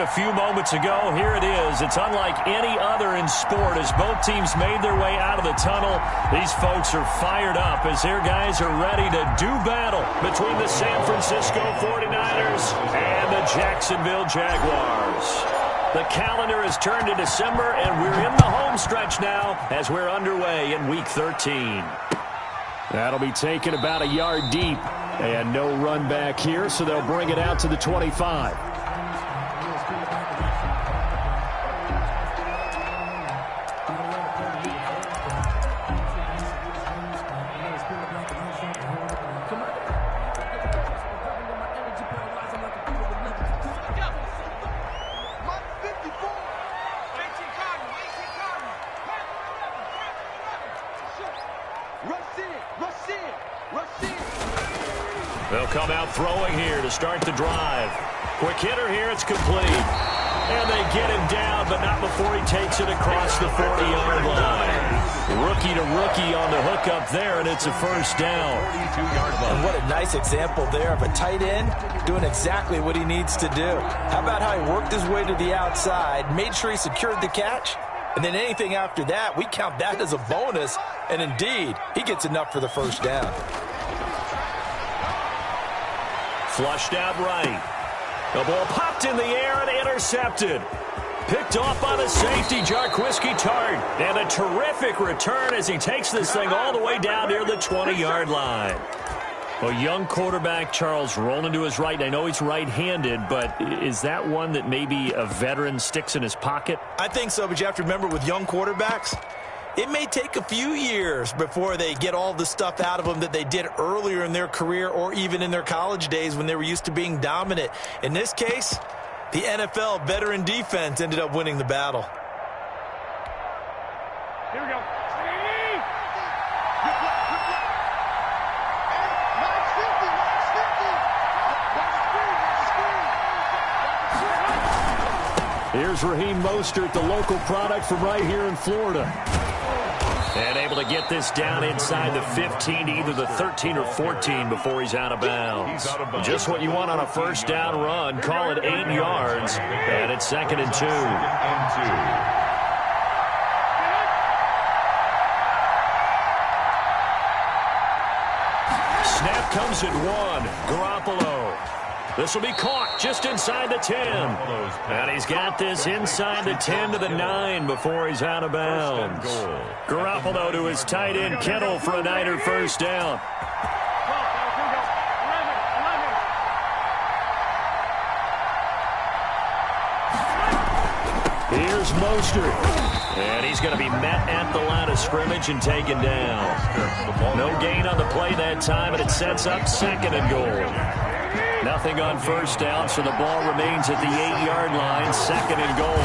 a few moments ago. Here it is. It's unlike any other in sport as both teams made their way out of the tunnel. These folks are fired up as their guys are ready to do battle between the San Francisco 49ers and the Jacksonville Jaguars. The calendar has turned to December, and we're in the home stretch now as we're underway in Week 13. That'll be taken about a yard deep. And no run back here, so they'll bring it out to the 25. They'll come out throwing here to start the drive. Quick hitter here, it's complete. And they get him down, but not before he takes it across the 40-yard line. Rookie to rookie on the hookup there, and it's a first down. And what a nice example there of a tight end doing exactly what he needs to do. How about how he worked his way to the outside, made sure he secured the catch, and then anything after that, we count that as a bonus. And indeed, he gets enough for the first down. Flushed out right. The ball popped in the air and intercepted. Picked off by the safety, Jarquiski Tart. And a terrific return as he takes this thing all the way down near the 20-yard line. A young quarterback, Charles, rolling to his right. I know he's right-handed, but is that one that maybe a veteran sticks in his pocket? I think so, but you have to remember with young quarterbacks, it may take a few years before they get all the stuff out of them that they did earlier in their career or even in their college days when they were used to being dominant. In this case, the NFL veteran defense ended up winning the battle. Here we go. Here's Raheem Mostert, the local product from right here in Florida. And able to get this down inside the 15 to either the 13 or 14 before he's out of bounds. Just what you want on a first down run. Call it 8 yards. And it's 2nd and 2. Snap comes at 1. Garoppolo. This will be caught just inside the 10. And he's got this inside the 10 to the 9 before he's out of bounds. Garoppolo to his tight end, Kittle, for a Niner first down. Here's Mostert. And he's going to be met at the line of scrimmage and taken down. No gain on the play that time, and it sets up 2nd and goal. Nothing on first down, so the ball remains at the 8-yard line, 2nd and goal.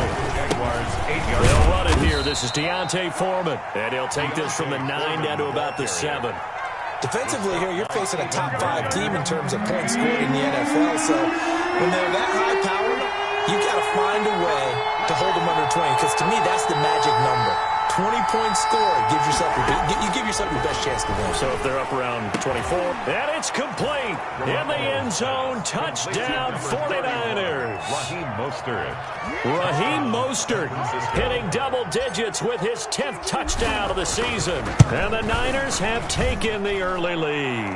They'll run it here. This is Deontay Foreman, and he'll take this from the 9 down to about the 7. Defensively here, you're facing a top-5 team in terms of points scored in the NFL, so when they're that high-powered, you got to find a way to hold them under 20, because to me, that's the magic number. 20-point score gives yourself you give yourself your best chance to win. So if they're up around 24, and it's complete in the end zone, touchdown 49ers. Raheem Mostert hitting double digits with his 10th touchdown of the season, and the Niners have taken the early lead.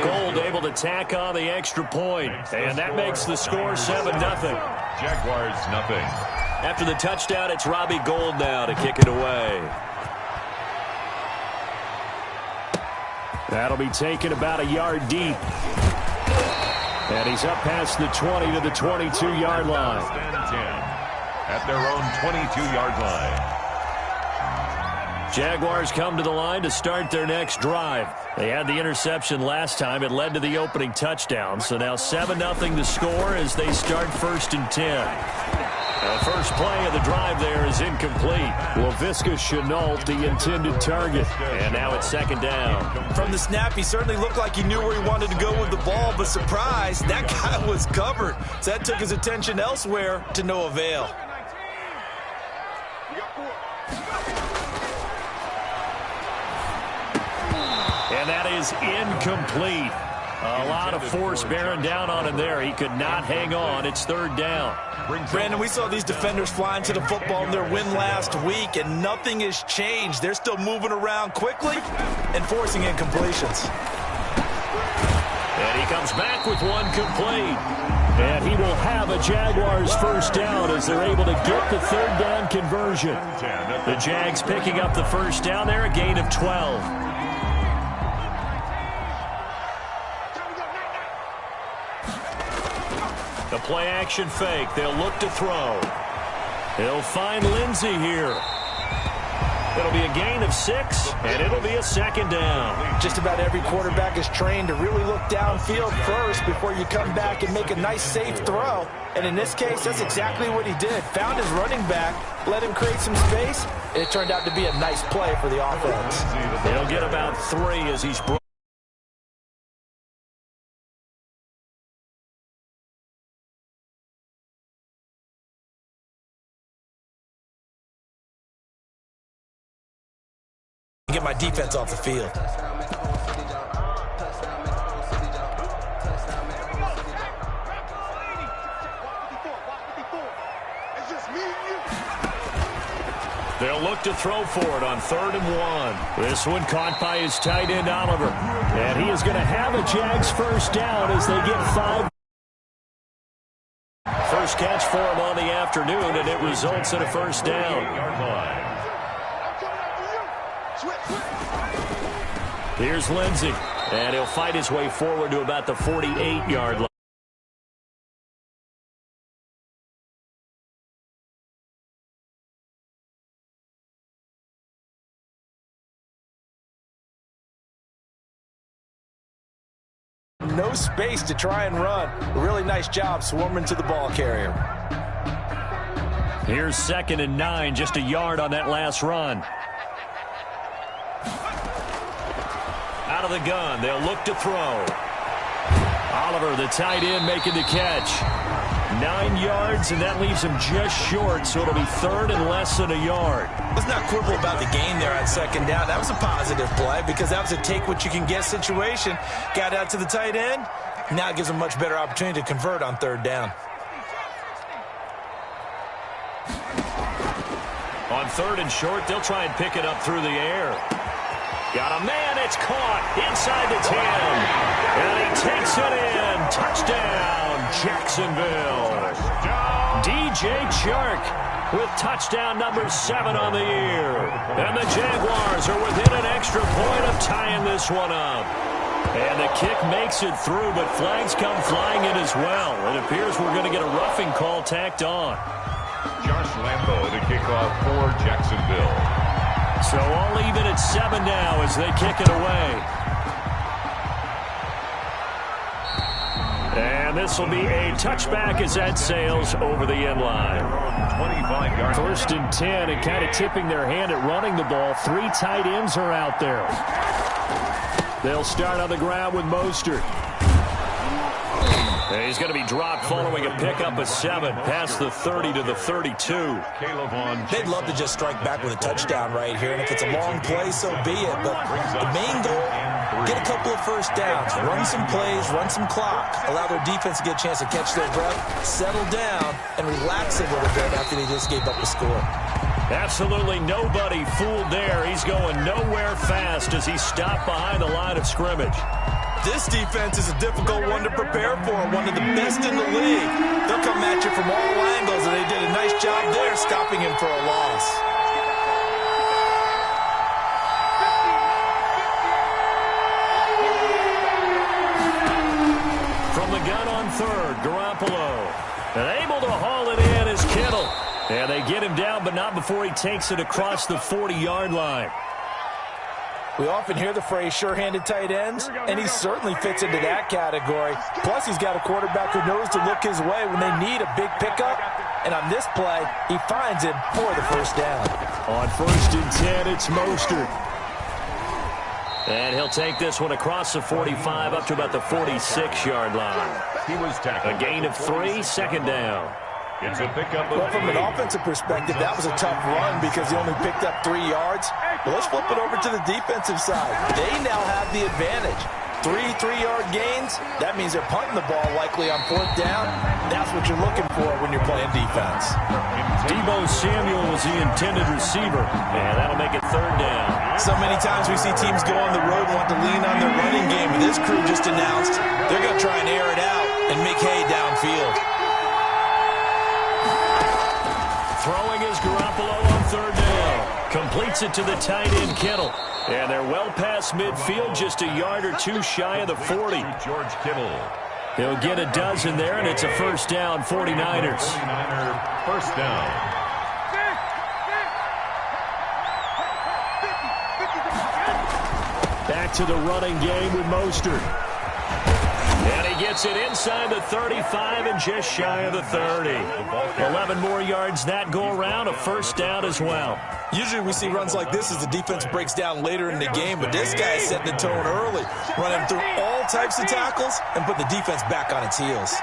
Gold able to tack on the extra point, and that makes the score 7-0. Jaguars nothing. After the touchdown, it's Robbie Gould now to kick it away. That'll be taken about a yard deep. And he's up past the 20 to the 22-yard line. At their own 22-yard line. Jaguars come to the line to start their next drive. They had the interception last time. It led to the opening touchdown. So now 7-0 to score as they start 1st and 10. The first play of the drive there is incomplete. Laviska Shenault, the intended target. And now it's 2nd down. From the snap, he certainly looked like he knew where he wanted to go with the ball, but surprise, that guy was covered. So that took his attention elsewhere to no avail. And that is incomplete. A lot of force bearing down on him there. He could not hang on. It's third down. Brandon, we saw these defenders flying to the football in their win last week, and nothing has changed. They're still moving around quickly and forcing incompletions. And he comes back with one complete. And he will have a Jaguars first down as they're able to get the third down conversion. The Jags picking up the first down there, a gain of 12. The play-action fake. They'll look to throw. He'll find Lindsey here. It'll be a gain of 6, and it'll be a second down. Just about every quarterback is trained to really look downfield first before you come back and make a nice, safe throw. And in this case, that's exactly what he did. Found his running back, let him create some space, and it turned out to be a nice play for the offense. He'll get about 3 as he's brought. Get my defense off the field. They'll look to throw for it on 3rd and 1. This one caught by his tight end, Oliver. And he is going to have a Jags first down as they get 5. First catch for him on the afternoon, and it results in a first down. Here's Lindsey, and he'll fight his way forward to about the 48-yard line. No space to try and run. A really nice job swarming to the ball carrier. Here's 2nd and 9, just a yard on that last run. Out of the gun, they'll look to throw. Oliver, the tight end, making the catch. 9 yards, and that leaves him just short, so it'll be 3rd and less than a yard. Let's not quibble about the gain there on 2nd down. That was a positive play because that was a take-what-you-can-get situation. Got out to the tight end. Now it gives him a much better opportunity to convert on 3rd down. On 3rd and short, they'll try and pick it up through the air. Got a man, it's caught inside the 10. And he takes it in. Touchdown, Jacksonville. DJ Chark with touchdown number 7 on the year. And the Jaguars are within an extra point of tying this one up. And the kick makes it through, but flags come flying in as well. It appears we're going to get a roughing call tacked on. Josh Lambo to kick off for Jacksonville. So all even at 7 now as they kick it away. And this will be a touchback as that sails over the end line. 25 yards. 1st and 10, and kind of tipping their hand at running the ball. 3 tight ends are out there. They'll start on the ground with Mostert. And he's going to be dropped following a pickup of 7 past the 30 to the 32. They'd love to just strike back with a touchdown right here, and if it's a long play, so be it. But the main goal, get a couple of first downs, run some plays, run some clock, allow their defense to get a chance to catch their breath, settle down, and relax a little bit after they just gave up the score. Absolutely nobody fooled there. He's going nowhere fast as he's stopped behind the line of scrimmage. This defense is a difficult one to prepare for, one of the best in the league. They'll come at you from all angles, and they did a nice job there stopping him for a loss. From the gun on 3rd, Garoppolo. And able to haul it in is Kittle. And they get him down, but not before he takes it across the 40-yard line. We often hear the phrase sure-handed tight ends, and he certainly fits into that category. Plus, he's got a quarterback who knows to look his way when they need a big pickup. And on this play, he finds it for the first down. On 1st and 10, it's Mostert. And he'll take this one across the 45 up to about the 46-yard line. He was tackled. A gain of 3, 2nd down. It's a pickup. Well, from an offensive perspective, that was a tough run because he only picked up 3 yards. But let's flip it over to the defensive side. They now have the advantage. 3 3-yard gains, that means they're punting the ball likely on 4th down. That's what you're looking for when you're playing defense. Deebo Samuel was the intended receiver, and that'll make it 3rd down. So many times we see teams go on the road and want to lean on their running game, but this crew just announced they're going to try and air it out and make hay downfield. Throwing is Garoppolo on 3rd down. Completes it to the tight end, Kittle. And they're well past midfield, just a yard or 2 shy of the 40. George Kittle. He'll get a dozen there, and it's a 1st down, 49ers. 1st down. Back to the running game with Mostert. And he gets it inside the 35 and just shy of the 30. 11 more yards that go around, a 1st down as well. Usually we see runs like this as the defense breaks down later in the game, but this guy is setting the tone early, running through all types of tackles and put the defense back on its heels.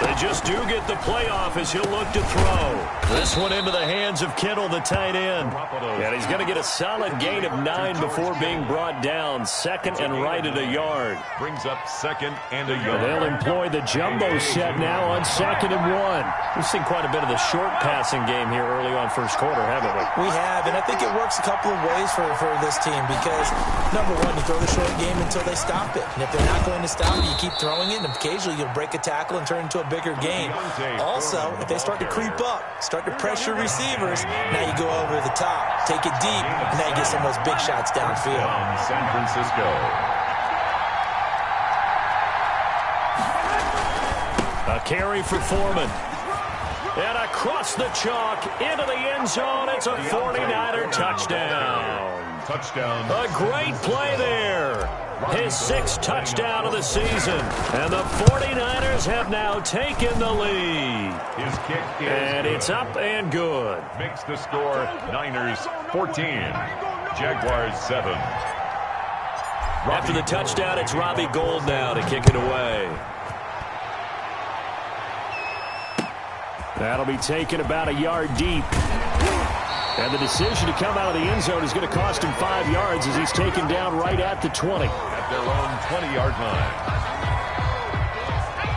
They just do get the playoff as he'll look to throw. This one into the hands of Kittle, the tight end. And he's going to get a solid gain of 9 before being brought down. 2nd and right at a yard. Brings up 2nd and a yard. They'll employ the jumbo set now on 2nd and 1. We've seen quite a bit of the short passing game here early on 1st quarter, haven't we? We have, and I think it works a couple of ways for this team because, number one, you throw the short game until they stop it. And if they're not going to stop it, you keep throwing it, and occasionally you'll break a tackle and turn it into a bigger game. Also, if they start to creep up, start to pressure receivers, now you go over the top, take it deep, and now you get some of those big shots downfield. San Francisco. A carry for Foreman. And across the chalk into the end zone. It's a 49er touchdown. Touchdown. A great play there. His 6th touchdown of the season. And the 49ers have now taken the lead. His kick is and it's up and good. Makes the score Niners 14. Jaguars 7. After the touchdown, it's Robbie Gould now to kick it away. That'll be taken about a yard deep. And the decision to come out of the end zone is going to cost him 5 yards as he's taken down right at the 20. At their own 20-yard line.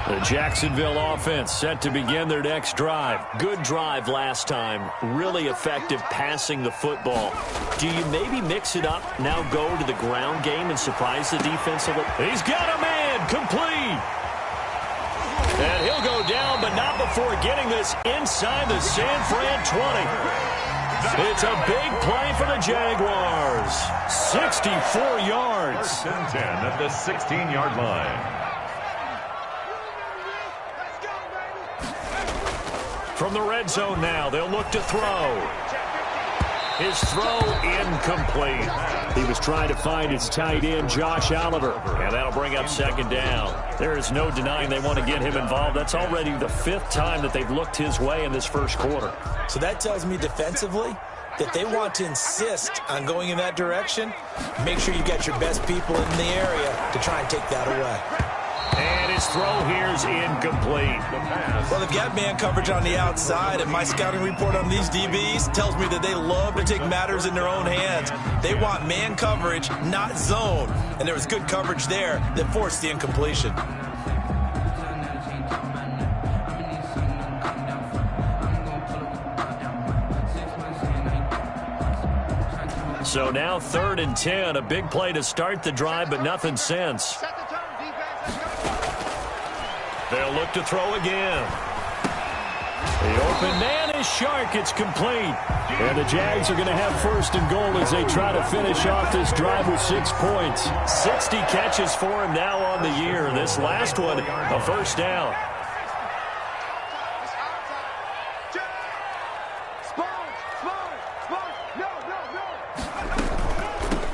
The Jacksonville offense set to begin their next drive. Good drive last time. Really effective passing the football. Do you maybe mix it up, now go to the ground game and surprise the defense a little? He's got a man, complete. And he'll go down, but not before getting this inside the San Fran 20. It's a big play for the Jaguars. 64 yards. 1st and 10 at the 16-yard line. From the red zone now, they'll look to throw. His throw incomplete. He was trying to find his tight end, Josh Oliver. And that'll bring up 2nd down. There is no denying they want to get him involved. That's already the 5th time that they've looked his way in this 1st quarter. So that tells me defensively that they want to insist on going in that direction. Make sure you get your best people in the area to try and take that away. And his throw here is incomplete. Well, they've got man coverage on the outside, and my scouting report on these DBs tells me that they love to take matters in their own hands. They want man coverage, not zone. And there was good coverage there that forced the incompletion. So now 3rd and 10, a big play to start the drive, but nothing since. They'll look to throw again. The open man is Shark. It's complete. And the Jags are going to have 1st and goal as they try to finish off this drive with 6 points. 60 catches for him now on the year. This last one, a 1st down.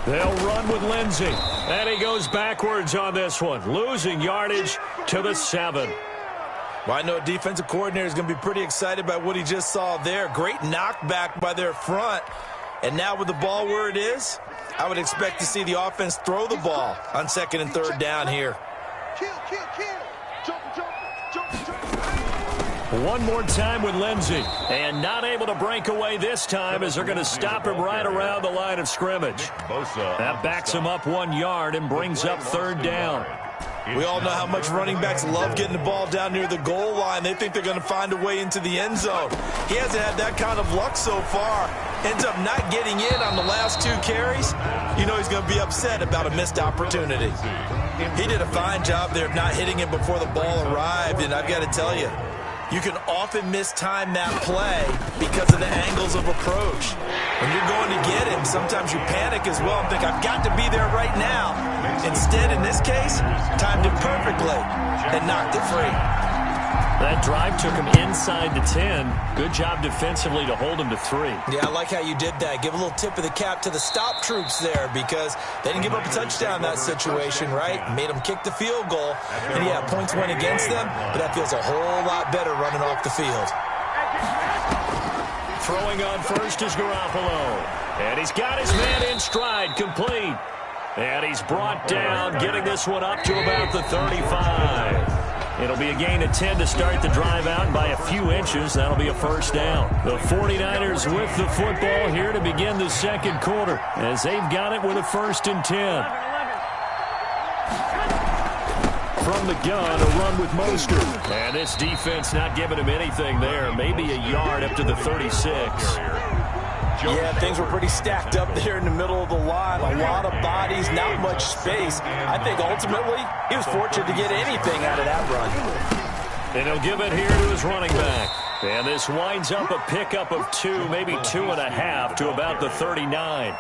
They'll run with Lindsey. And he goes backwards on this one, losing yardage to the 7. Well, I know a defensive coordinator is going to be pretty excited by what he just saw there. Great knockback by their front. And now with the ball where it is, I would expect to see the offense throw the ball on 2nd and 3rd down here. One more time with Lindsey. And not able to break away this time as they're going to stop him right around the line of scrimmage. That backs him up 1 yard and brings up third down. We all know how much running backs love getting the ball down near the goal line. They think they're going to find a way into the end zone. He hasn't had that kind of luck so far. Ends up not getting in on the last 2 carries. You know he's going to be upset about a missed opportunity. He did a fine job there of not hitting him before the ball arrived, and I've got to tell you, you can often mistime that play because of the angles of approach. When you're going to get him, sometimes you panic as well and think, I've got to be there right now. Instead, in this case, timed it perfectly and knocked it free. That drive took him inside the 10. Good job defensively to hold him to 3. Yeah, I like how you did that. Give a little tip of the cap to the stop troops there because they didn't give up a touchdown in that situation, right? Made them kick the field goal. And, yeah, points went against them, but that feels a whole lot better running off the field. Throwing on first is Garoppolo. And he's got his man in stride, complete. And he's brought down, getting this one up to about the 35. It'll be a gain of 10 to start the drive out by a few inches. That'll be a first down. The 49ers with the football here to begin the second quarter as they've got it with a 1st and 10. From the gun, a run with Mostert. And this defense not giving him anything there. Maybe a yard up to the 36. Yeah, things were pretty stacked up there in the middle of the line. A lot of bodies, not much space. I think ultimately he was fortunate to get anything out of that run. And he'll give it here to his running back. And this winds up a pickup of 2, maybe 2.5 to about the 39.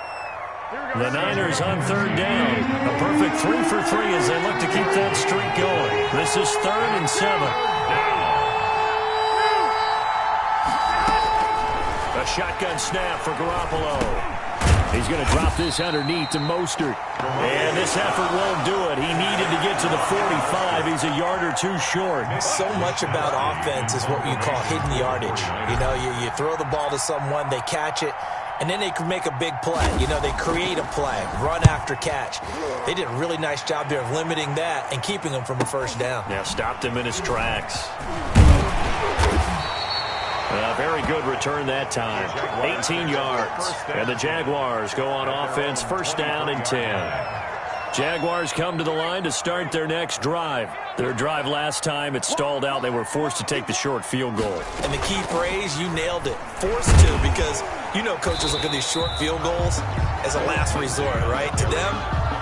The Niners on third down. A perfect 3 for 3 as they look to keep that streak going. This is 3rd and 7. A shotgun snap for Garoppolo. He's going to drop this underneath to Mostert. And this effort won't do it. He needed to get to the 45. He's a yard or 2 short. So much about offense is what you call hidden yardage. You know, you throw the ball to someone, they catch it, and then they can make a big play. You know, they create a play, run after catch. They did a really nice job there of limiting that and keeping him from a first down. Yeah, stopped him in his tracks. Very good return that time. 18 yards. And the Jaguars go on offense, 1st down and 10. Jaguars come to the line to start their next drive. Their drive last time, it stalled out. They were forced to take the short field goal. And the key phrase, you nailed it. Forced to, because you know coaches look at these short field goals as a last resort, right? To them,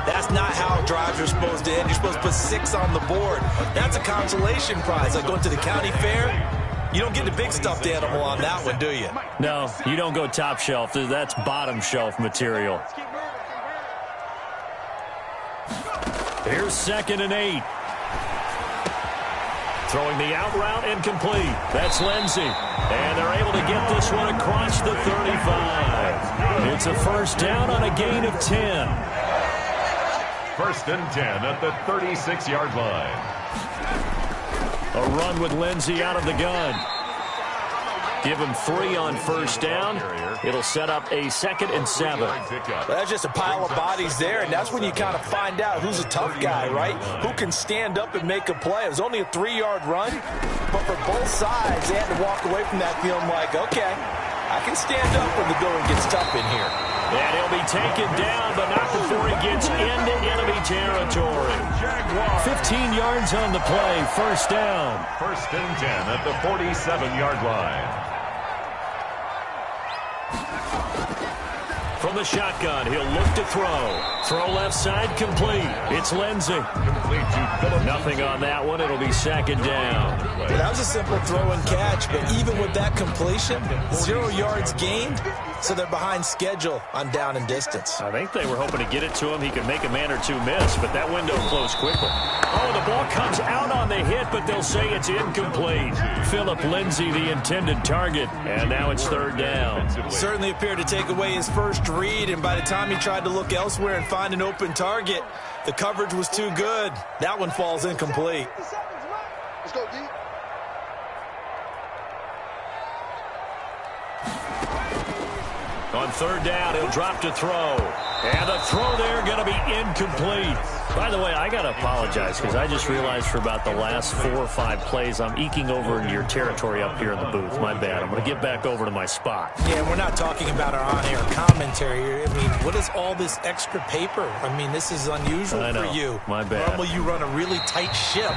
that's not how drives are supposed to end. You're supposed to put 6 on the board. That's a consolation prize. Like going to the county fair, you don't get the big stuffed animal on that one, do you? No, you don't go top shelf. That's bottom shelf material. Here's 2nd and 8. Throwing the out route incomplete. That's Lindsey. And they're able to get this one across the 35. It's a 1st down on a gain of 10. 1st and 10 at the 36-yard line. A run with Lindsey out of the gun. Give him 3 on 1st down. It'll set up a 2nd and 7. Well, that's just a pile of bodies there, and that's when you kind of find out who's a tough guy, right? Who can stand up and make a play. It was only a 3-yard run, but for both sides, they had to walk away from that feeling like, okay, I can stand up when the going gets tough in here. And he'll be taken down, but not before he gets into enemy territory. 15 yards on the play, 1st down. 1st and 10 at the 47-yard line. From the shotgun, he'll look to throw. Throw left side, complete. It's Lindsey. Nothing on that one. It'll be 2nd down. Well, that was a simple throw and catch, but even with that completion, 0 yards gained, so they're behind schedule on down and distance. I think they were hoping to get it to him. He could make a man or 2 miss, but that window closed quickly. Oh, the ball comes out on the hit, but they'll say it's incomplete. Philip Lindsey, the intended target, and now it's 3rd down. Certainly appeared to take away his first read, and by the time he tried to look elsewhere and find an open target, the coverage was too good. That one falls incomplete. Let's go, D. On 3rd down, he'll drop to throw. And the throw there going to be incomplete. By the way, I got to apologize because I just realized for about the last 4 or 5 plays, I'm eking over into your territory up here in the booth. My bad. I'm going to get back over to my spot. Yeah, we're not talking about our on-air commentary here. I mean, what is all this extra paper? I mean, this is unusual for you. My bad. Normally you run a really tight ship.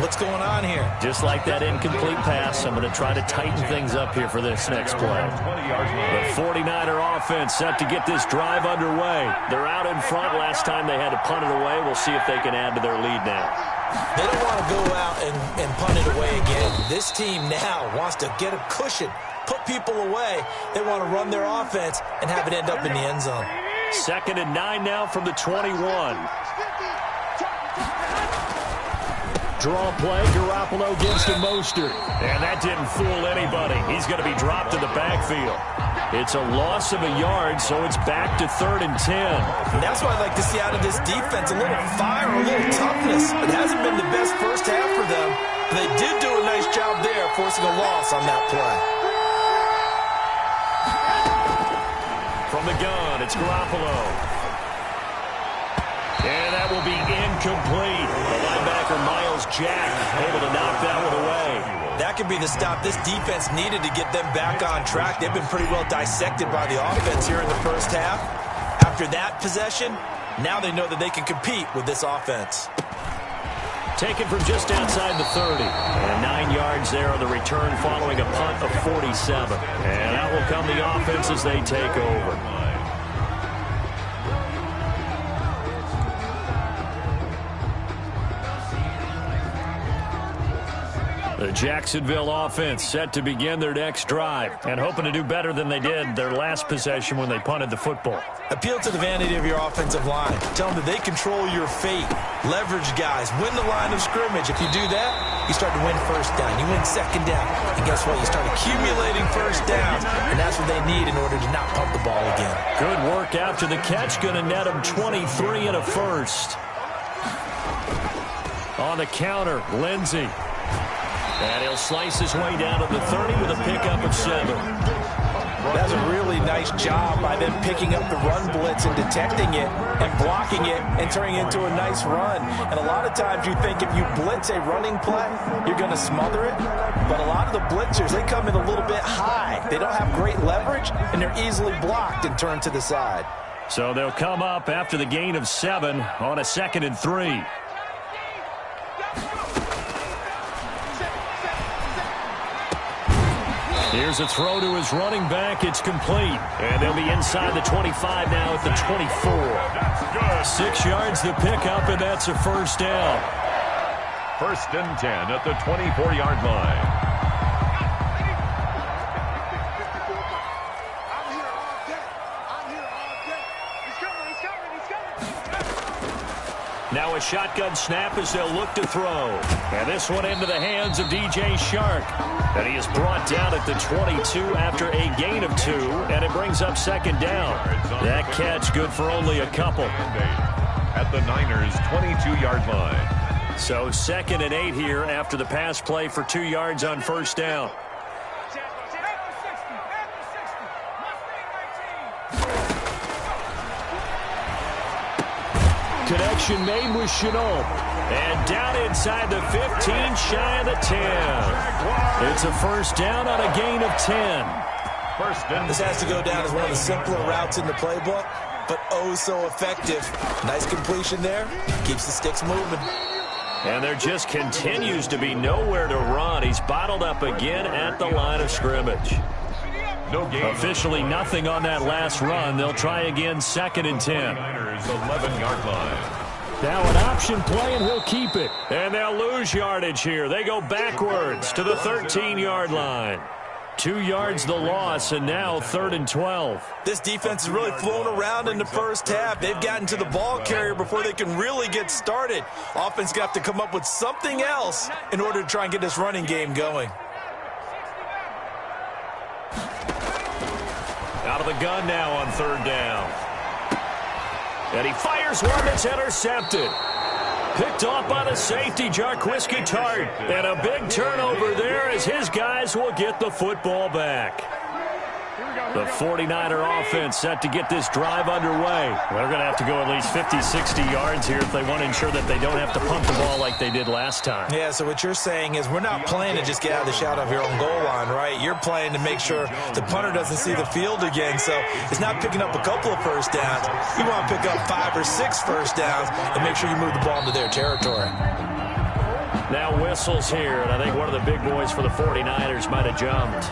What's going on here? Just like that incomplete pass, I'm going to try to tighten things up here for this next play. The 49er offense set to get this drive underway. They're out in front. Last time they had to punt it away. We'll see if they can add to their lead now. They don't want to go out and punt it away again. This team now wants to get a cushion, put people away. They want to run their offense and have it end up in the end zone. 2nd and 9 now from the 21. Draw play, Garoppolo gives to Mostert. And that didn't fool anybody. He's going to be dropped in the backfield. It's a loss of a yard, so it's back to 3rd and 10. And that's what I'd like to see out of this defense, a little fire, a little toughness. It hasn't been the best first half for them, but they did do a nice job there, forcing a loss on that play. From the gun, it's Garoppolo. And that will be incomplete. The linebacker, Miles Jack, able to knock that one away. That could be the stop this defense needed to get them back on track. They've been pretty well dissected by the offense here in the first half. After that possession, now they know that they can compete with this offense. Taken from just outside the 30. And 9 yards there on the return following a punt of 47. And out will come the offense as they take over. The Jacksonville offense set to begin their next drive and hoping to do better than they did their last possession when they punted the football. Appeal to the vanity of your offensive line. Tell them that they control your fate. Leverage guys. Win the line of scrimmage. If you do that, you start to win first down. You win second down. And guess what? You start accumulating first downs. And that's what they need in order to not pump the ball again. Good work after the catch. Going to net them 23 and a first. On the counter, Lindsey. And he'll slice his way down to the 30 with a pickup of 7. That's a really nice job by them picking up the run blitz and detecting it and blocking it and turning it into a nice run. And a lot of times you think if you blitz a running play, you're going to smother it. But a lot of the blitzers, they come in a little bit high. They don't have great leverage, and they're easily blocked and turned to the side. So they'll come up after the gain of 7 on a 2nd and 3. Here's a throw to his running back. It's complete. And they'll be inside the 25 now at the 24. 6 yards to pick up, and that's a first down. 1st and 10 at the 24-yard line. Now a shotgun snap as they'll look to throw. And this one into the hands of DJ Shark. And he is brought down at the 22 after a gain of 2. And it brings up 2nd down. That catch good for only a couple. At the Niners' 22-yard line. So 2nd and 8 here after the pass play for 2 yards on first down. Connection made with Chenault. And down inside the 15, shy of the 10. It's a first down on a gain of 10. This has to go down as one of the simpler routes in the playbook, but oh so effective. Nice completion there. Keeps the sticks moving. And there just continues to be nowhere to run. He's bottled up again at the line of scrimmage. No gain. Officially nothing on that last run. They'll try again 2nd and 10. 11-yard line. Now an option play, and he'll keep it. And they'll lose yardage here. They go backwards to the 13-yard line. 2 yards the loss, and now 3rd and 12. This defense has really flown around in the first half. They've gotten to the ball carrier before they can really get started. Offense got to come up with something else in order to try and get this running game going. Out of the gun now on 3rd down. And he fires one that's intercepted. Picked off by the safety, Jarquiski Tart. And a big turnover there as his guys will get the football back. The 49er offense set to get this drive underway. They're going to have to go at least 50, 60 yards here if they want to ensure that they don't have to punt the ball like they did last time. Yeah, so what you're saying is we're not playing to just get out of the shadow of your own goal line, right? You're playing to make sure the punter doesn't see the field again. So it's not picking up a couple of first downs. You want to pick up 5 or 6 first downs and make sure you move the ball into their territory. Now whistles here, and I think one of the big boys for the 49ers might have jumped.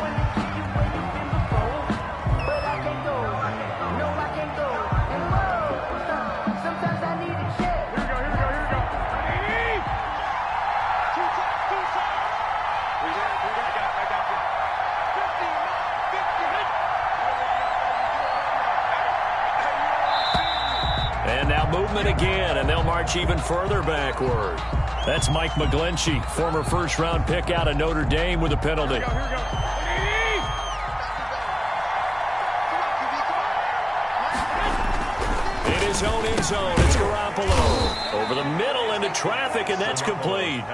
And now movement again, and they'll march even further backward. That's Mike McGlinchey, former first-round pick out of Notre Dame with a penalty. In his own end zone, it's Garoppolo. Over the middle into traffic, and that's complete.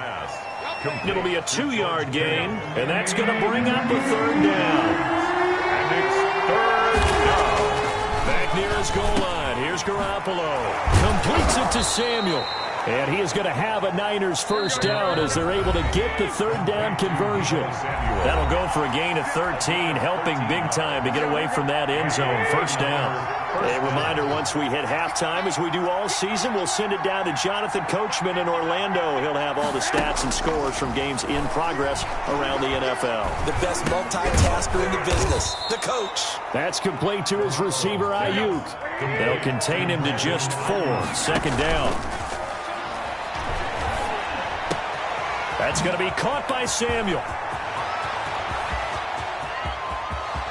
It'll be a 2-yard gain, and that's going to bring up a third down. And it's third down. Back near his goal line. Here's Garoppolo. Completes it to Samuel. And he is going to have a Niners first down as they're able to get the third down conversion. That'll go for a gain of 13, helping big time to get away from that end zone. First down. A reminder, once we hit halftime, as we do all season, we'll send it down to Jonathan Coachman in Orlando. He'll have all the stats and scores from games in progress around the NFL. The best multitasker in the business, the coach. That's complete to his receiver, Ayuk. They'll contain him to just 4. Second down. That's going to be caught by Samuel.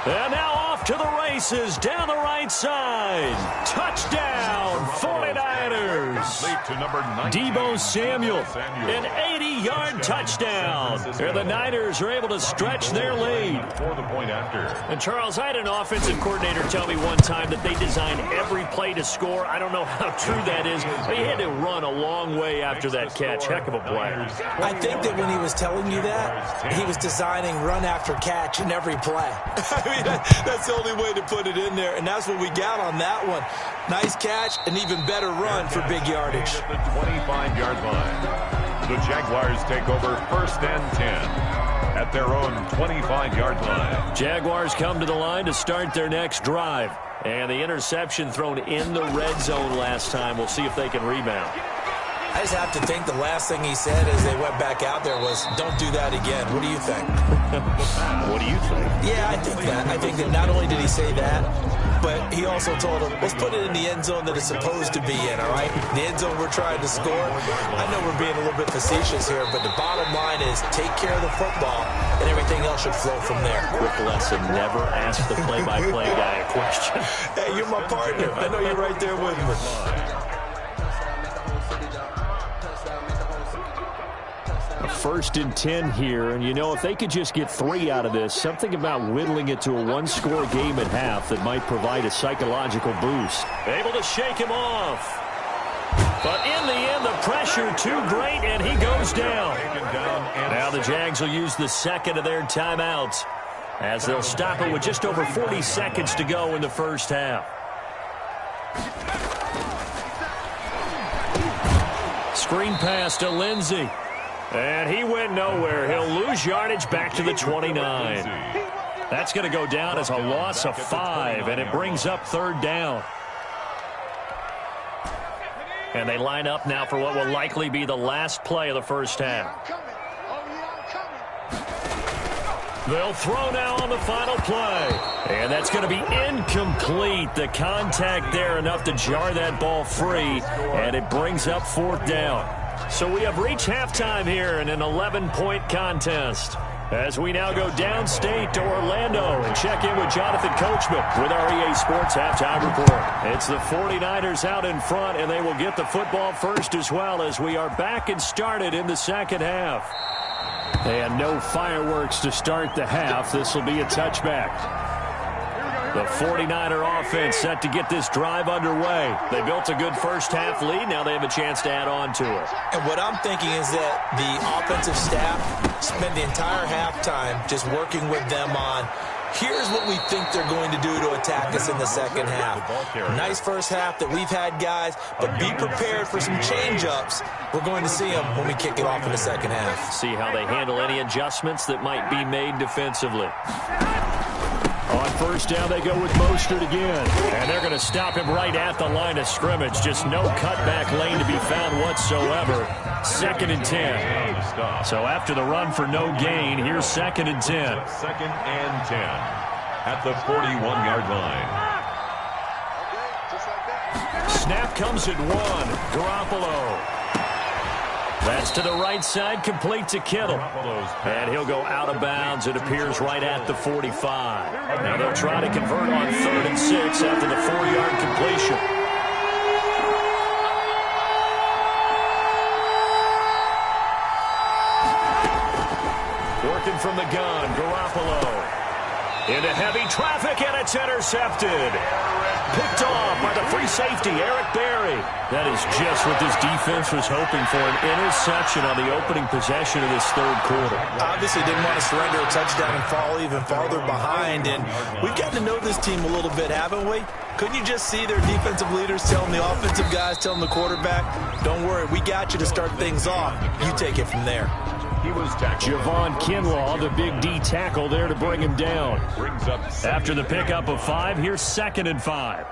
And now off to the races down the right side. Touchdown, 49ers. To number 19, Deebo Samuel, an 80-yard touchdown. And the Niners are able to stretch their lead. For the point after. And Charles, I had an offensive coordinator tell me one time that they designed every play to score. I don't know how true that is, but he had to run a long way after that catch. Heck of a play. I think that when he was telling you that, he was designing run after catch in every play. I mean, that's the only way to put it in there, and that's what we got on that one. Nice catch, an even better run for big yardage. At the 25-yard line. The Jaguars take over first and 10 at their own 25-yard line. Jaguars come to the line to start their next drive. And the interception thrown in the red zone last time. We'll see if they can rebound. I just have to think the last thing he said as they went back out there was, don't do that again. What do you think? What do you think? Yeah, I think that. I think that not only did he say that, but he also told him, let's put it in the end zone that it's supposed to be in, all right? The end zone we're trying to score. I know we're being a little bit facetious here, but the bottom line is take care of the football, and everything else should flow from there. Quick lesson, never ask the play-by-play guy a question. Hey, you're my partner. I know you're right there with me. First and 10 here, and you know, if they could just get 3 out of this, something about whittling it to a 1-score game at half that might provide a psychological boost. Able to shake him off. But in the end, the pressure too great, and he goes down. Now the Jags will use the second of their timeouts as they'll stop it with just over 40 seconds to go in the first half. Screen pass to Lindsey. And he went nowhere. He'll lose yardage back to the 29. That's going to go down as a loss of 5, and it brings up third down. And they line up now for what will likely be the last play of the first half. They'll throw now on the final play. And that's going to be incomplete. The contact there enough to jar that ball free, and it brings up fourth down. So we have reached halftime here in an 11-point contest as we now go downstate to Orlando and check in with Jonathan Coachman with our EA Sports Halftime Report. It's the 49ers out in front, and they will get the football first as well as we are back and started in the second half. And no fireworks to start the half. This will be a touchback. The 49er offense set to get this drive underway. They built a good first-half lead. Now they have a chance to add on to it. And what I'm thinking is that the offensive staff spend the entire halftime just working with them on Here's what we think they're going to do to attack us in the second half. Nice first half that we've had, guys, but be prepared for some change-ups. We're going to see them when we kick it off in the second half. See how they handle any adjustments that might be made defensively. On first down, they go with Mostert again. And they're going to stop him right at the line of scrimmage. Just no cutback lane to be found whatsoever. 2nd and 10. So after the run for no gain, here's 2nd and 10. 2nd and 10 at the 41-yard line. Snap comes at 1. Garoppolo. That's to the right side, complete to Kittle. And he'll go out of bounds. It appears right at the 45. Now they'll try to convert on 3rd and 6 after the 4-yard completion. Working from the gun, Garoppolo. Into heavy traffic, and it's intercepted. Picked off by the free safety, Eric Berry. That is just what this defense was hoping for, an interception on the opening possession of this third quarter. Obviously didn't want to surrender a touchdown and fall even farther behind, and we've gotten to know this team a little bit, haven't we? Couldn't you just see their defensive leaders telling the offensive guys, telling the quarterback, don't worry, we got you to start things off. You take it from there. He was tackled. Javon Kinlaw, the big D tackle there to bring him down. Brings up After the pickup of 5, here's 2nd and 5.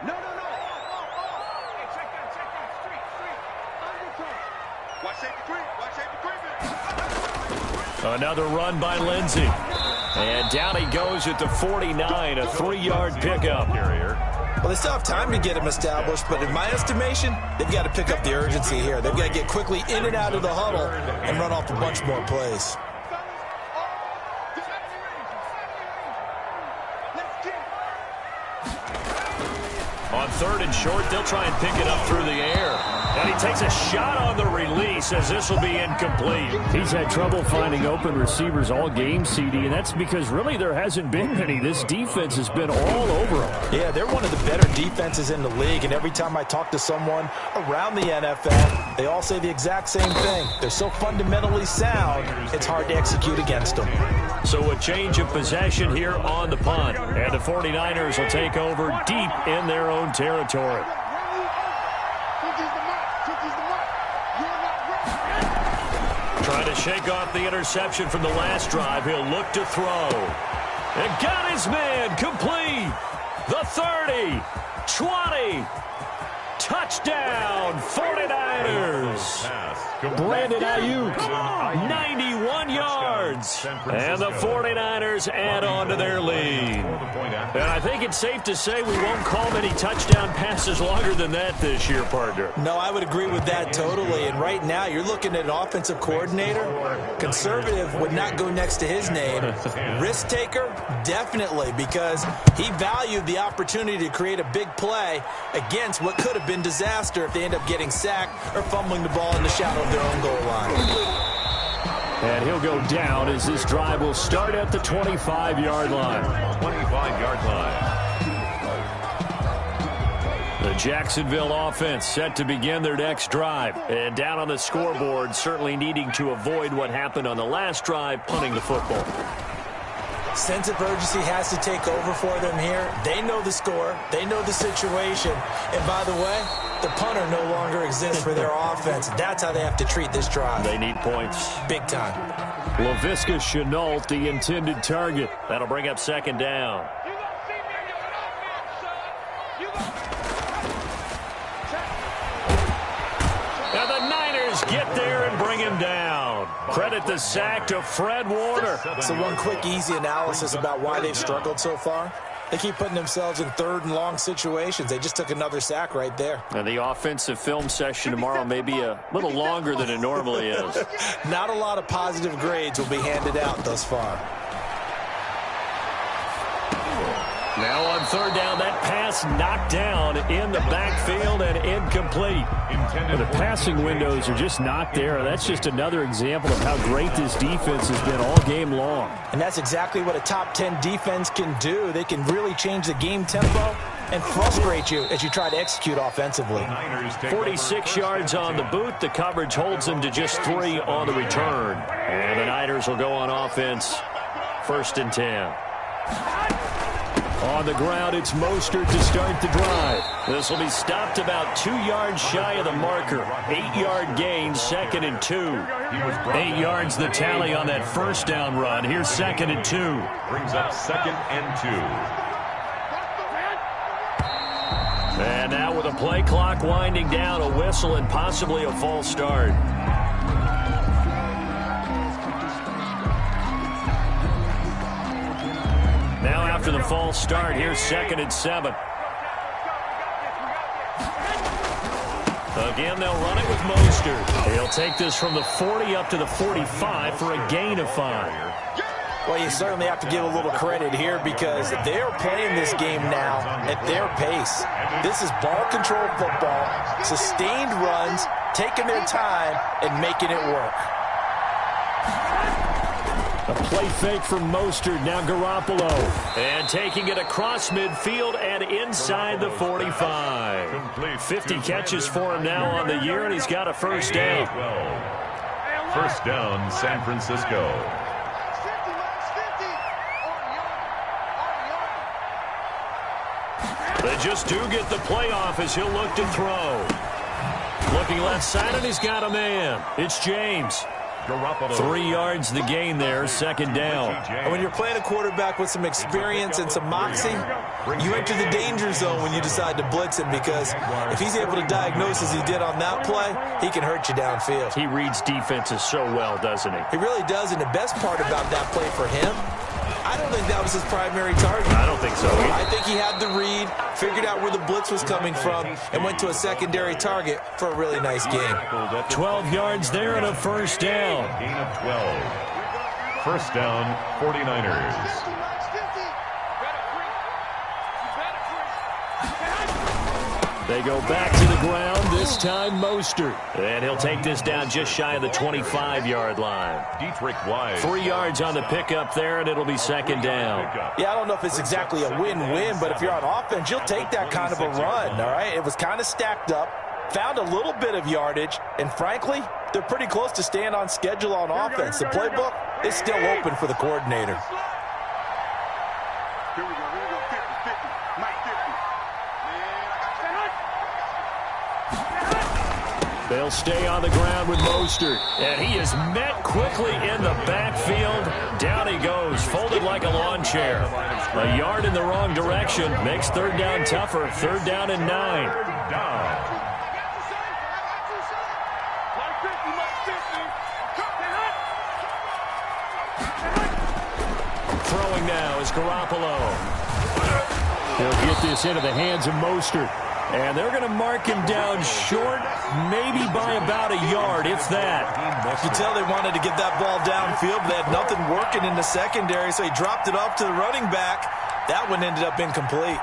No. Check that. Street. Watch safety 3. Another run by Lindsey. And down he goes at the 49, a 3-yard pickup. Well, they still have time to get him established, but in my estimation, they've got to pick up the urgency here. They've got to get quickly in and out of the huddle and run off a bunch more plays. On 3rd and short, they'll try and pick it up through the air. And he takes a shot on the release as this will be incomplete. He's had trouble finding open receivers all game, CD, and that's because really there hasn't been many. This defense has been all over him. Yeah, they're one of the better defenses in the league, and every time I talk to someone around the NFL, they all say the exact same thing. They're so fundamentally sound, it's hard to execute against them. So a change of possession here on the punt. And the 49ers will take over deep in their own territory. Trying to shake off the interception from the last drive. He'll look to throw. And got his man complete. The 30, 20. Touchdown, 49ers. Brandon Ayuk, 91 yards. And the 49ers add on to their lead. And I think it's safe to say we won't call many touchdown passes longer than that this year, partner. No, I would agree with that totally. And right now, you're looking at an offensive coordinator. Conservative would not go next to his name. Risk taker, definitely, because he valued the opportunity to create a big play against what could have been disaster if they end up getting sacked or fumbling the ball in the shadow of their own goal line. And he'll go down as this drive will start at the 25-yard line. 25-yard line. The Jacksonville offense set to begin their next drive. And down on the scoreboard, certainly needing to avoid what happened on the last drive, punting the football. Sense of urgency has to take over for them here. They know the score. They know the situation. And by the way, the punter no longer exists for their offense. That's how they have to treat this drive. They need points. Big time. Laviska Shenault, the intended target. That'll bring up 2nd down. And the Niners get there and bring him down. Credit the sack to Fred Warner. So one quick, easy analysis about why they've struggled so far. They keep putting themselves in 3rd and long situations. They just took another sack right there. And the offensive film session tomorrow may be a little longer than it normally is. Not a lot of positive grades will be handed out thus far. Now on 3rd down, that pass knocked down in the backfield and incomplete. The passing windows are just not there. That's just another example of how great this defense has been all game long. And that's exactly what a top 10 defense can do. They can really change the game tempo and frustrate you as you try to execute offensively. 46 yards on the boot. The coverage holds them to just 3 on the return. And the Niners will go on offense first and 10. On the ground, it's Mostert to start the drive. This will be stopped about 2 yards shy of the marker. 8-yard gain, 2nd and 2. 8 yards the tally on that first down run. Here's 2nd and 2. Brings up 2nd and 2. And now with a play clock winding down, a whistle and possibly a false start. Now after the false start, here's 2nd and 7. Again, they'll run it with Mostert. He'll take this from the 40 up to the 45 for a gain of 5. Well, you certainly have to give a little credit here because they're playing this game now at their pace. This is ball control football, sustained runs, taking their time, and making it work. A play fake from Mostert, now Garoppolo. And taking it across midfield and inside the 45. 50 catches for him now on the year, and he's got a first down. First down, San Francisco. They just do get the playoff as he'll look to throw. Looking left side, and he's got a man. It's James. 3 yards the gain there, 2nd down. And when you're playing a quarterback with some experience and some moxie, you enter the danger zone when you decide to blitz him because if he's able to diagnose as he did on that play, he can hurt you downfield. He reads defenses so well, doesn't he? He really does, and the best part about that play for him, I don't think that was his primary target. I don't think so either. I think he had the read, figured out where the blitz was coming from, and went to a secondary target for a really nice gain. 12 yards there and a first down. Gain of 12. First down, 49ers. They go back to the ground, this time Mostert. And he'll take this down just shy of the 25-yard line. Dietrich Wise. 3 yards on the pickup there, and it'll be 2nd down. Yeah, I don't know if it's exactly a win-win, but if you're on offense, you'll take that kind of a run, all right? It was kind of stacked up, found a little bit of yardage, and frankly, they're pretty close to staying on schedule on offense. The playbook is still open for the coordinator. Here we go, 50, 50, Mike 50. They'll stay on the ground with Mostert. And he is met quickly in the backfield. Down he goes, folded like a lawn chair. A yard in the wrong direction makes 3rd down tougher. 3rd down and 9. Throwing now is Garoppolo. He'll get this into the hands of Mostert. And they're going to mark him down short, maybe by about a yard, if that. You tell they wanted to get that ball downfield, but they had nothing working in the secondary, so he dropped it off to the running back. That one ended up incomplete.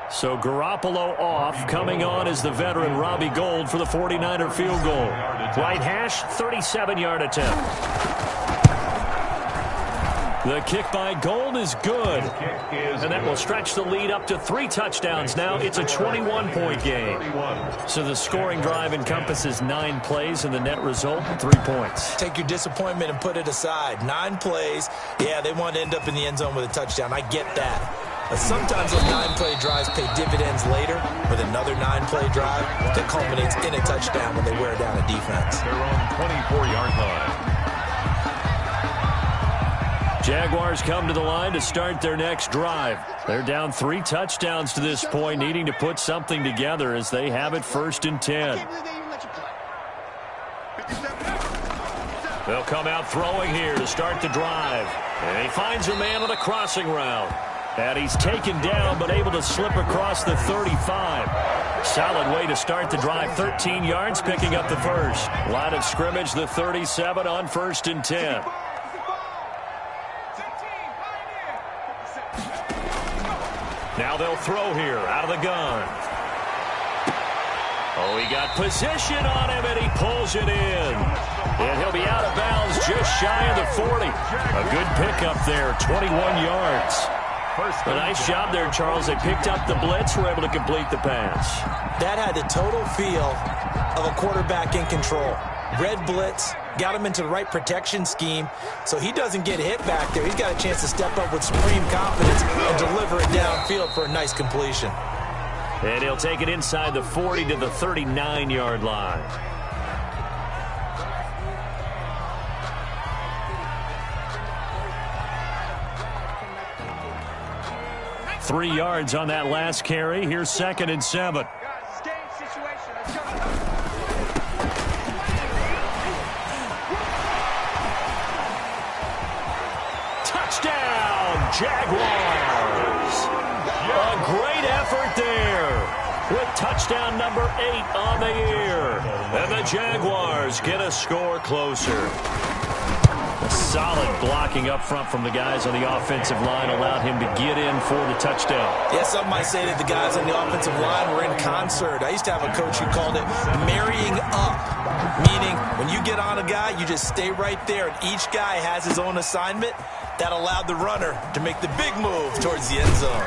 So Garoppolo off. Coming on is the veteran Robbie Gould for the 49er field goal. Right hash, 37-yard attempt. The kick by Gould is good. And that will stretch the lead up to 3 touchdowns now. It's a 21-point game. So the scoring drive encompasses 9 plays, and the net result, 3 points. Take your disappointment and put it aside. 9 plays. Yeah, they want to end up in the end zone with a touchdown. I get that. But sometimes those 9-play drives pay dividends later with another 9-play drive that culminates in a touchdown when they wear down a defense. Their own 24-yard line. Jaguars come to the line to start their next drive. They're down 3 touchdowns to this point, needing to put something together as they have it 1st and 10. They'll come out throwing here to start the drive. And he finds a man on a crossing route. And he's taken down, but able to slip across the 35. Solid way to start the drive. 13 yards, picking up the first. Line of scrimmage, the 37 on 1st and 10. Now they'll throw here out of the gun. Oh, he got position on him, and he pulls it in. And he'll be out of bounds just shy of the 40. A good pickup there, 21 yards. A nice job there, Charles. They picked up the blitz, were able to complete the pass. That had the total feel of a quarterback in control. Red blitz, got him into the right protection scheme, so he doesn't get hit back there. He's got a chance to step up with supreme confidence and deliver it downfield for a nice completion. And he'll take it inside the 40 to the 39-yard line. 3 yards on that last carry. Here's 2nd and 7. Touchdown, Jaguars! A great effort there with touchdown number 8 on the year. And the Jaguars get a score closer. A solid blocking up front from the guys on the offensive line allowed him to get in for the touchdown. Yeah, some might say that the guys on the offensive line were in concert. I used to have a coach who called it marrying up, meaning when you get on a guy, you just stay right there, and each guy has his own assignment. That allowed the runner to make the big move towards the end zone.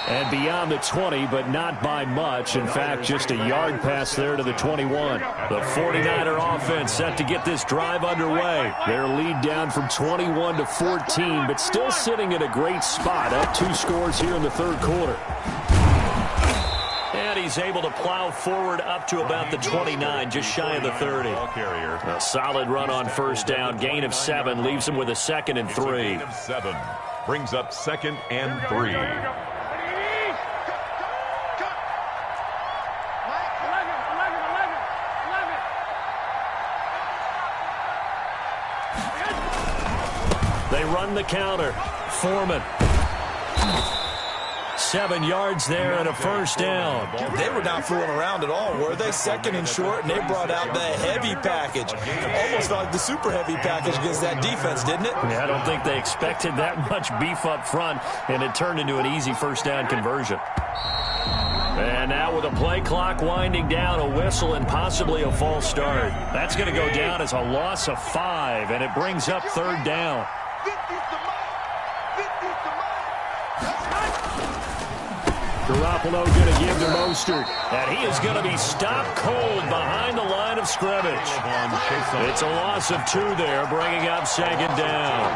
And beyond the 20, but not by much. In fact, just a yard pass there to the 21. The 49er offense set to get this drive underway. Their lead down from 21 to 14, but still sitting at a great spot. Up 2 scores here in the 3rd quarter. And he's able to plow forward up to about the 29, just shy of the 30. A solid run on 1st down. Gain of 7 leaves him with a 2nd and 3. Gain of 7 brings up 2nd and 3. They run the counter. Foreman. 7 yards there and a 1st down. They were not fooling around at all, were they? 2nd and short, and they brought out the heavy package. Almost like the super heavy package against that defense, didn't it? Yeah, I don't think they expected that much beef up front, and it turned into an easy 1st down conversion. And now with a play clock winding down, a whistle and possibly a false start. That's going to go down as a loss of 5, and it brings up 3rd down. Garoppolo going to give to Mostert, and he is going to be stopped cold behind the line of scrimmage. It's a loss of 2 there, bringing up 2nd down.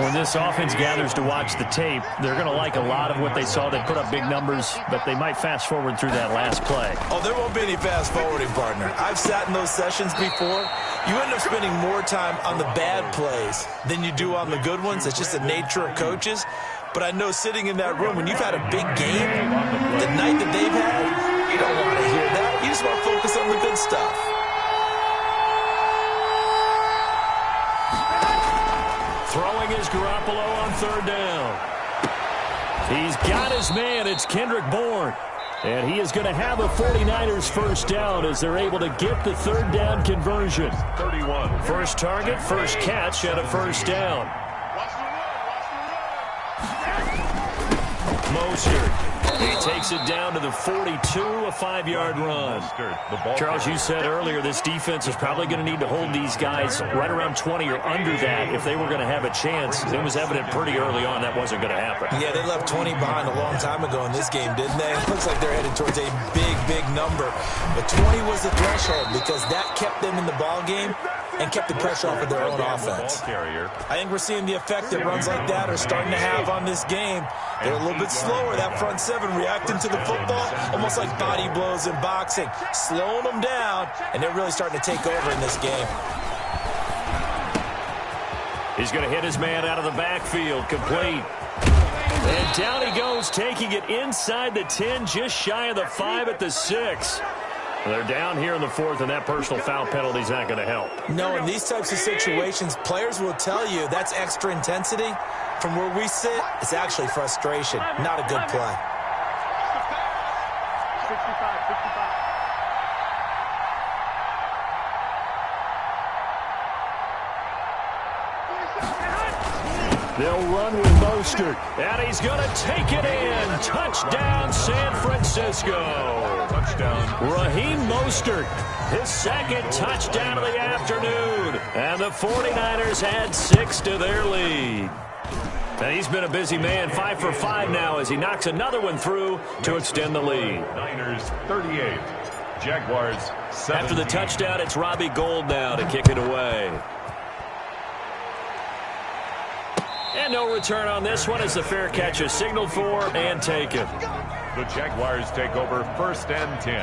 When this offense gathers to watch the tape, they're going to like a lot of what they saw. They put up big numbers, but they might fast forward through that last play. Oh, there won't be any fast forwarding, partner. I've sat in those sessions before. You end up spending more time on the bad plays than you do on the good ones. It's just the nature of coaches. But I know sitting in that room, when you've had a big game, the night that they've had, you don't want to hear that. You just want to focus on the good stuff. Throwing is Garoppolo on 3rd down. He's got his man. It's Kendrick Bourne. And he is going to have a 49ers 1st down as they're able to get the 3rd down conversion. 31. First target, first catch, and a 1st down. Mostert. He takes it down to the 42, a 5-yard run. Charles, you said earlier this defense is probably going to need to hold these guys right around 20 or under that if they were going to have a chance. It was evident pretty early on that wasn't going to happen. Yeah, they left 20 behind a long time ago in this game, didn't they? It looks like they're headed towards a big, big number. But 20 was the threshold because that kept them in the ball game and kept the pressure off of their own offense. I think we're seeing the effect that runs like that are starting to have on this game. They're a little bit slower, that front 7 reacting to the football, almost like body blows in boxing, slowing them down, and they're really starting to take over in this game. He's going to hit his man out of the backfield, complete. And down he goes, taking it inside the 10, just shy of the 5 at the 6. They're down here in the 4th, and that personal foul penalty is not going to help. No, in these types of situations, players will tell you that's extra intensity. From where we sit, it's actually frustration, not a good play. 65. They'll run with Mostert, and he's going to take it in. Touchdown, San Francisco. Touchdown. Raheem Mostert, his 2nd touchdown of the afternoon. And the 49ers add 6 to their lead. And he's been a busy man, 5 for 5 now as he knocks another one through to extend the lead. Niners 38, Jaguars 17. After the touchdown, it's Robbie Gould now to kick it away. And no return on this one as the fair catch is signaled for and taken. The Jaguars take over 1st and 10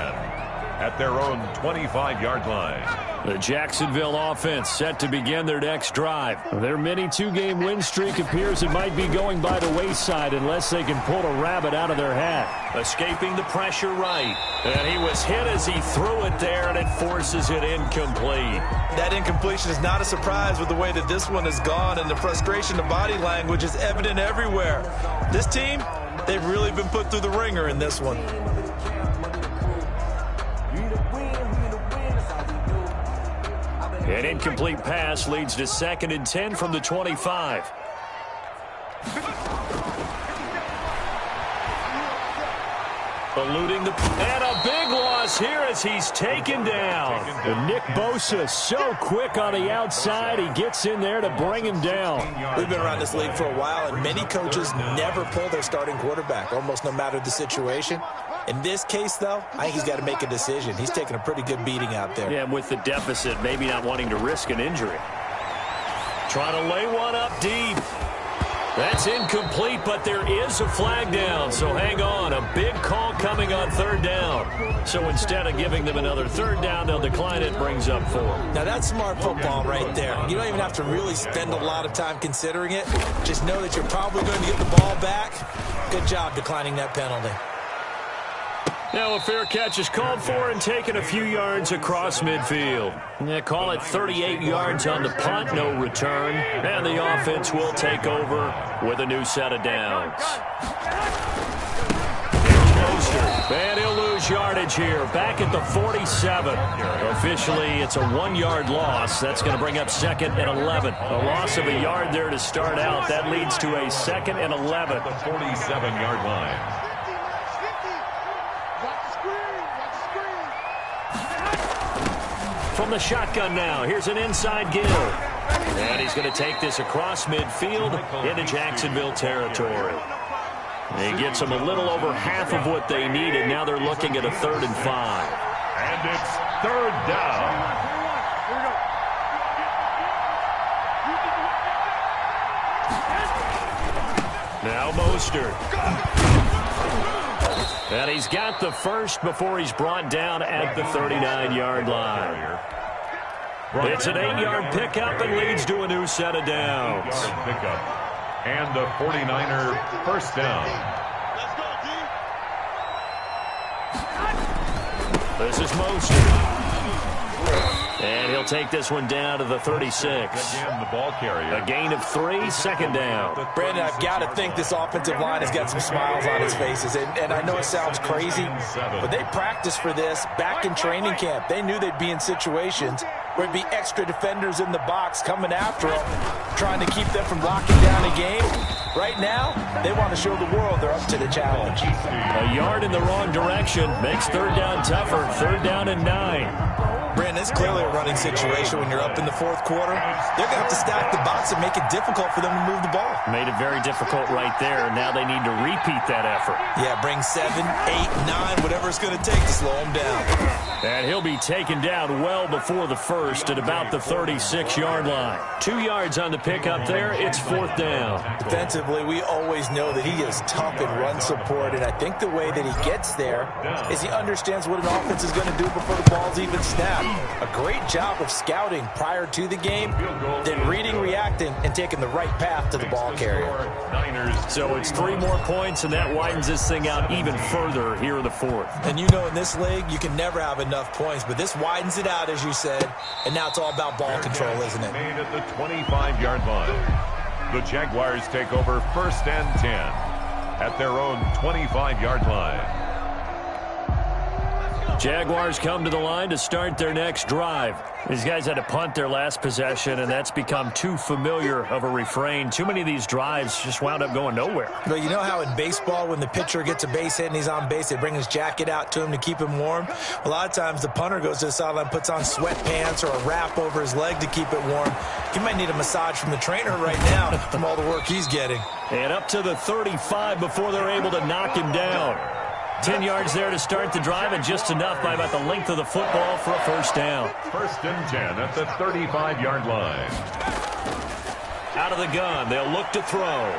at their own 25-yard line. The Jacksonville offense set to begin their next drive. Their mini 2-game win streak appears it might be going by the wayside unless they can pull a rabbit out of their hat. Escaping the pressure right. And he was hit as he threw it there, and it forces it incomplete. That incompletion is not a surprise with the way that this one has gone, and the frustration, the body language is evident everywhere. This team, they've really been put through the ringer in this one. An incomplete pass leads to 2nd and 10 from the 25. Eluding and a big loss here as he's taken down. And Nick Bosa so quick on the outside. He gets in there to bring him down. We've been around this league for a while, and many coaches never pull their starting quarterback, almost no matter the situation. In this case, though, I think he's got to make a decision. He's taking a pretty good beating out there. Yeah, with the deficit, maybe not wanting to risk an injury. Trying to lay one up deep. That's incomplete, but there is a flag down, so hang on. A big call coming on 3rd down. So instead of giving them another 3rd down, they'll decline it, brings up 4. Now, that's smart football right there. You don't even have to really spend a lot of time considering it. Just know that you're probably going to get the ball back. Good job declining that penalty. Now a fair catch is called for and taken a few yards across midfield. They call it 38 yards on the punt, no return. And the offense will take over with a new set of downs. Here's Mostert. And he'll lose yardage here, back at the 47. Officially, it's a 1-yard loss. That's going to bring up 2nd and 11. A loss of a yard there to start out. That leads to a 2nd and 11. The 47-yard line. From the shotgun now, here's an inside give. And he's going to take this across midfield into Jacksonville territory. He gets them a little over half of what they needed. Now they're looking at a 3rd and 5. And it's 3rd down. Now Mostert. And he's got the first before he's brought down at the 39-yard line. It's an 8-yard pickup and leads to a new set of downs. Pickup. And the 49er 1st down. This is Mostert. And he'll take this one down to the 36. Again, the ball carrier. A gain of 3, 2nd down. Brandon, I've got to think this offensive line has got some smiles on its faces. And I know it sounds crazy, but they practiced for this back in training camp. They knew they'd be in situations where it'd be extra defenders in the box coming after them, trying to keep them from locking down a game. Right now, they want to show the world they're up to the challenge. A yard in the wrong direction makes 3rd down tougher. 3rd down and 9. Brandon, it's clearly a running situation when you're up in the 4th quarter. They're going to have to stack the box and make it difficult for them to move the ball. Made it very difficult right there. Now they need to repeat that effort. Yeah, bring 7, 8, 9, whatever it's going to take to slow them down. And he'll be taken down well before the 1st at about the 36-yard line. 2 yards on the pickup there. It's 4th down. Defensively, we always know that he is tough in run support, and I think the way that he gets there is he understands what an offense is going to do before the ball's even snapped. A great job of scouting prior to the game, then reading, reacting, and taking the right path to the ball carrier. So it's 3 more points, and that widens this thing out even further here in the 4th. And you know in this league, you can never have enough points, but this widens it out, as you said, and now it's all about ball control, isn't it? Made at the 25-yard line. The Jaguars take over 1st and 10 at their own 25-yard line. Jaguars come to the line to start their next drive. These guys had to punt their last possession, and that's become too familiar of a refrain. Too many of these drives just wound up going nowhere. Well, you know how in baseball, when the pitcher gets a base hit and he's on base, they bring his jacket out to him to keep him warm? A lot of times the punter goes to the sideline, puts on sweatpants or a wrap over his leg to keep it warm. He might need a massage from the trainer right now from all the work he's getting. And up to the 35 before they're able to knock him down. 10 yards there to start the drive, and just enough by about the length of the football for a first down. 1st and 10 at the 35-yard line. Out of the gun, they'll look to throw.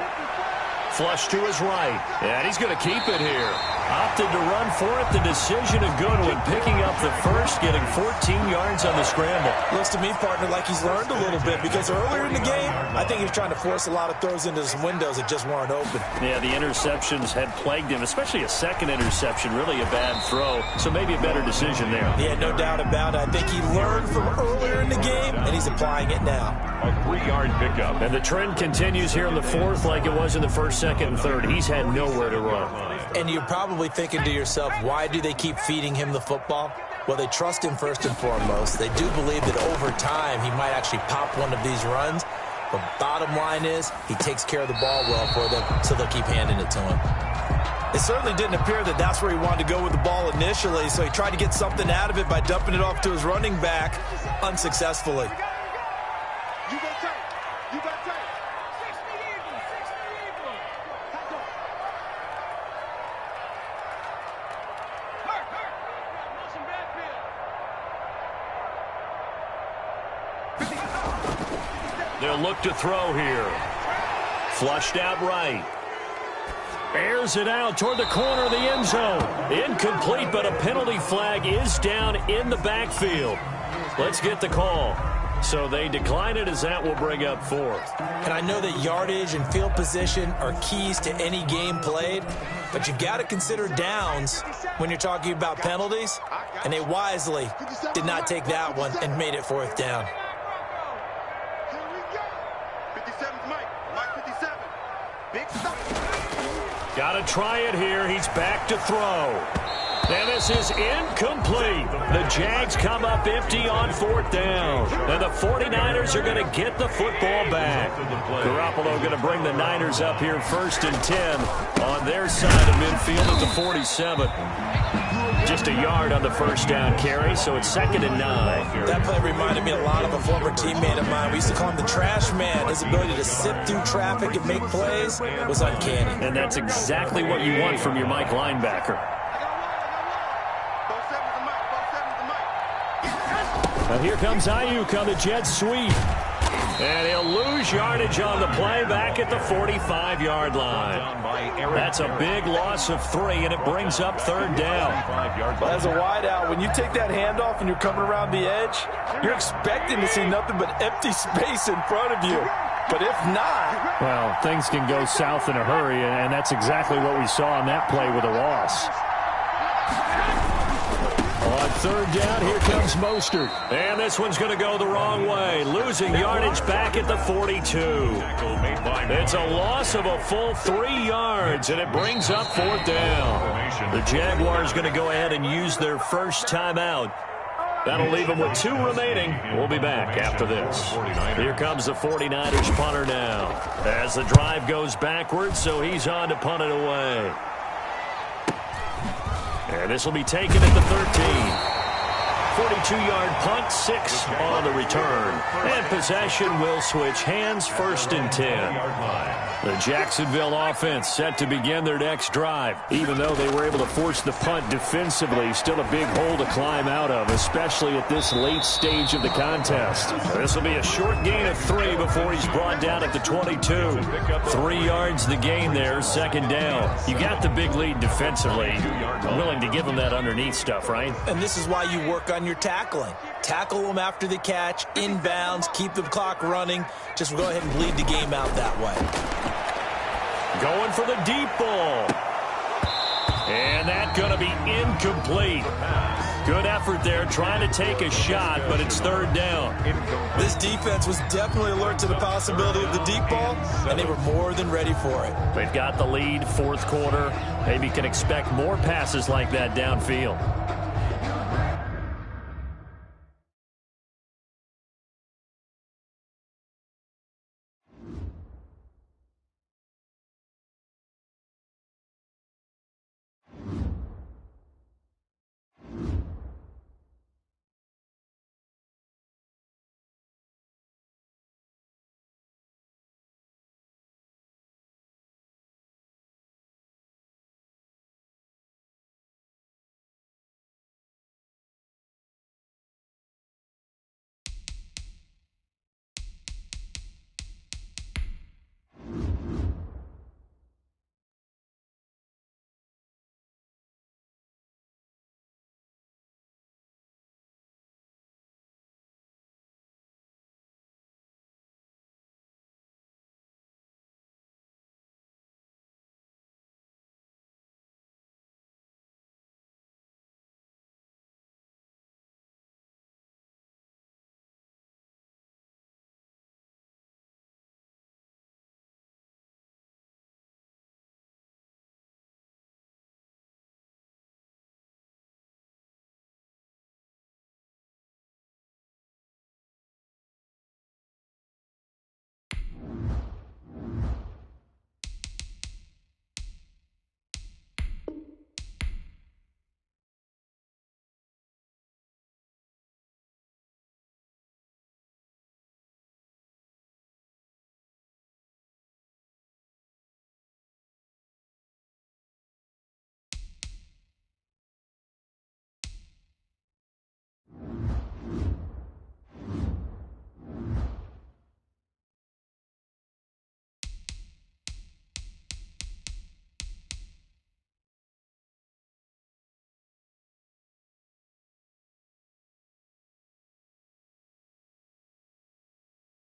Flush to his right, and he's going to keep it here. Opted to run for it. The decision a good one, picking up the first, getting 14 yards on the scramble. Looks to me, partner, like he's learned a little bit, because earlier in the game, I think he was trying to force a lot of throws into some windows that just weren't open. Yeah, the interceptions had plagued him, especially a second interception, really a bad throw, so maybe a better decision there. Yeah, no doubt about it. I think he learned from earlier in the game, and he's applying it now. A 3-yard pickup. And the trend continues here in the fourth like it was in the first, second, and third. He's had nowhere to run. And you're probably thinking to yourself, why do they keep feeding him the football? Well, they trust him first and foremost. They do believe that over time he might actually pop one of these runs. But bottom line is he takes care of the ball well for them, so they'll keep handing it to him. It certainly didn't appear that that's where he wanted to go with the ball initially, so he tried to get something out of it by dumping it off to his running back unsuccessfully. You got tight. You got tight. 60 They'll look to throw here. Flushed out right. Airs it out toward the corner of the end zone. Incomplete, but a penalty flag is down in the backfield. Let's get the call. So they decline it, as that will bring up fourth. And I know that yardage and field position are keys to any game played, but you've got to consider downs when you're talking about penalties, and they wisely did not take that one and made it fourth down. Here we go. 57's Mike. Mike 57. Big stop. Got to try it here. He's back to throw. And this is incomplete. The Jags come up empty on fourth down. And the 49ers are going to get the football back. Garoppolo going to bring the Niners up here 1st and 10 on their side of midfield at the 47. Just a yard on the first down carry, so it's 2nd and 9. That play reminded me a lot of a former teammate of mine. We used to call him the trash man. His ability to sift through traffic and make plays was uncanny. And that's exactly what you want from your Mike linebacker. Now here comes Ayuk on the jet sweep. And he'll lose yardage on the play back at the 45-yard line. That's a big loss of 3, and it brings up 3rd down. As a wideout, when you take that handoff and you're coming around the edge, you're expecting to see nothing but empty space in front of you. But if not... Well, things can go south in a hurry, and that's exactly what we saw on that play with a loss. On 3rd down, here comes Mostert. And this one's going to go the wrong way. Losing yardage back at the 42. It's a loss of a full 3 yards, and it brings up 4th down. The Jaguars going to go ahead and use their first timeout. That'll leave them with 2 remaining. We'll be back after this. Here comes the 49ers punter now. As the drive goes backwards, so he's on to punt it away. And this will be taken at the 13. 42-yard punt, 6 on the return. And possession will switch hands, 1st and 10. The Jacksonville offense set to begin their next drive. Even though they were able to force the punt defensively, still a big hole to climb out of, especially at this late stage of the contest. This will be a short gain of 3 before he's brought down at the 22. 3 yards the gain there, 2nd down. You got the big lead defensively. I'm willing to give him that underneath stuff, right? And this is why you work on your tackling. Tackle them after the catch, inbounds, keep the clock running. Just go ahead and bleed the game out that way. Going for the deep ball. And that's going to be incomplete. Good effort there, trying to take a shot, but it's 3rd down. This defense was definitely alert to the possibility of the deep ball, and they were more than ready for it. They've got the lead, 4th quarter. Maybe can expect more passes like that downfield.